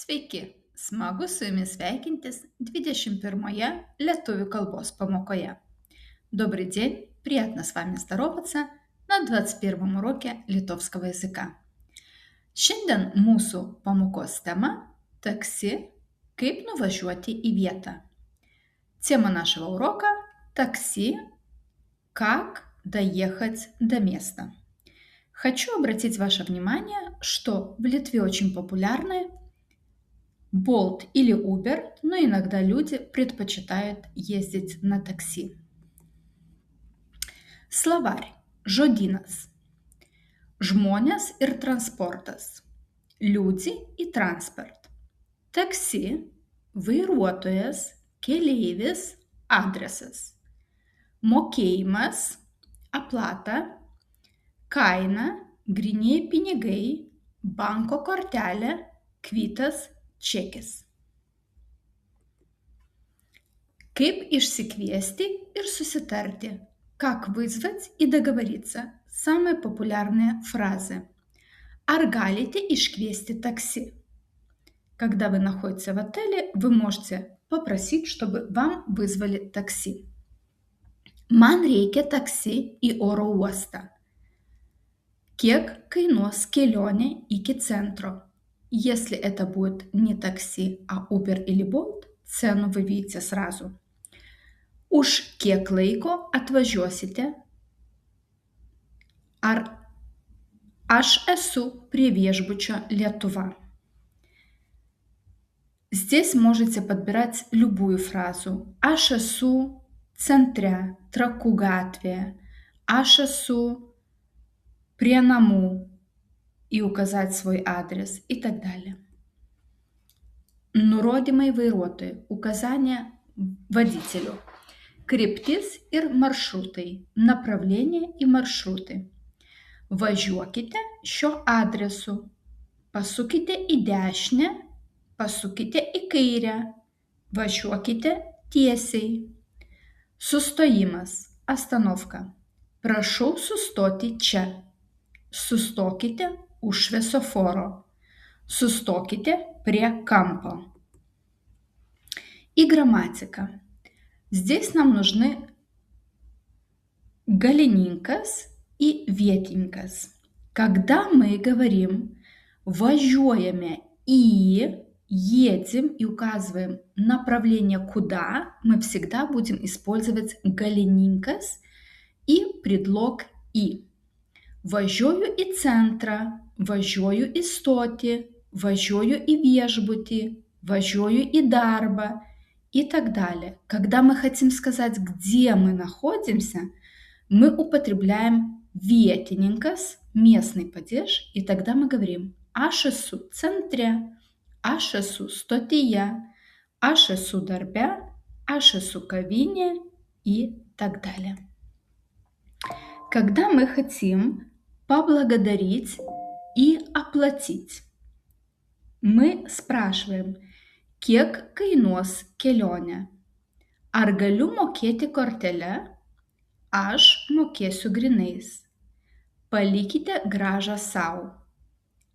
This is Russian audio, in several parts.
Sveiki, smagu su jumis sveikintis 21-я lietuvių kalbos pamokoje. Добрый день, приятно с вами здороваться на 21 уроке литовского языка. Šiandien mūsų pamokos tema – taksi, kaip nuvažiuoti į vietą. Тема нашего урока – такси, как доехать до места. Хочу обратить ваше внимание, что в Литве очень популярны Bolt или Uber, но иногда люди предпочитают ездить на такси. Словарь. Žodynas. Žmonės ir transportas. Люди и транспорт. Такси. Vairuotojas, keleivis, adresas. Mokėjimas, оплата. Kaina, grynieji pinigai, banko kortelė, kvitas, čekis. Kaip išsikviesti ir susitarti? Как вызвать и договориться? Самые популярные фразы. Ar galite iškviesti такси? Когда вы находитесь в отеле, вы можете попросить, чтобы вам вызвали такси. Man reikia taksi į oro uostą. Kiek kainuos kelionė iki центра? Если это будет не такси, а Uber или Bolt, цену вы видите сразу. Už kiek laiko atvažiuosite? Ar aš esu prie viešbučio Lietuva? Здесь можете подбирать любую фразу. Aš esu centre, Trakų gatvėje. Aš esu prie namų и указать свой адрес и так далее. Nurodymai vairuotojui. Указания водителю. Kryptis ir maršrutai. Направление и маршруты. Važiuokite šiuo adresu. Pasukite į dešinę. Pasukite į kairę. Važiuokite tiesiai. Sustojimas. Остановка. Prašau sustoti čia. Sustokite už šviesoforo. Sustokite prie kampo. И грамматика. Здесь нам нужны galininkas и vietininkas. Когда мы говорим važiuojame и едем и указываем направление куда, мы всегда будем использовать galininkas и предлог и. Važiuoju į centrą, važiuoju į stotį, važiuoju į viešbutį, važiuoju į darbą и так далее. Когда мы хотим сказать, где мы находимся, мы употребляем vietininkas, местный падеж, и тогда мы говорим aš esu centre, aš esu stotyje, aš esu darbe, aš esu kavinėje и так далее. Когда мы хотим поблагодарить и оплатить, мы спрашиваем, kiek kainuos kelionė? Ar galiu mokėti kortele? Aš mokėsiu grynais. Palikite grąžą sau.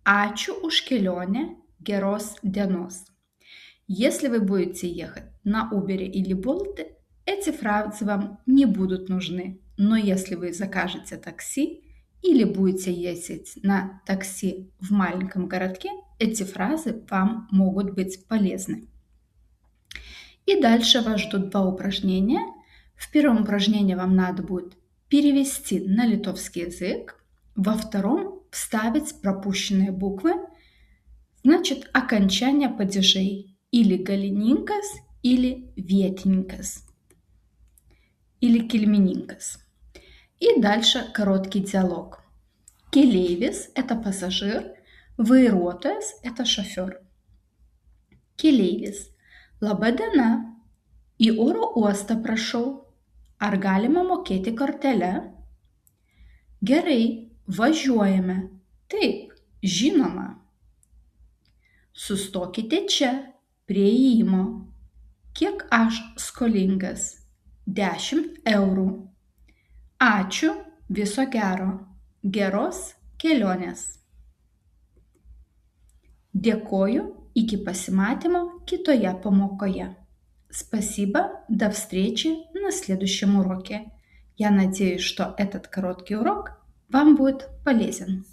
Ačiū už kelionę, geros dienos. Если вы будете ехать на Uber или Bolt, эти фразы вам не будут нужны. Но если вы закажете такси или будете ездить на такси в маленьком городке, эти фразы вам могут быть полезны. И дальше вас ждут два упражнения. В первом упражнении вам надо будет перевести на литовский язык, во втором вставить пропущенные буквы, значит, окончание падежей или galininkas, или vietininkas, или kilmininkas. И дальше короткий диалог. Keleivis – это пассажир, vairuotojas – это шофер. Keleivis. Laba diena. Į oro uostą prašau. Ar galima mokėti kortele? Gerai, važiuojame. Taip, žinoma. Sustokite čia, prie įėjimo. Kiek aš skolingas? 10 eurų. Ačiū, viso gero. Geros kelionės. Dėkoju, Iki посмотримо китоя помокоя. Спасибо, до встречи на следующем уроке. Я надеюсь, что этот короткий урок вам будет полезен.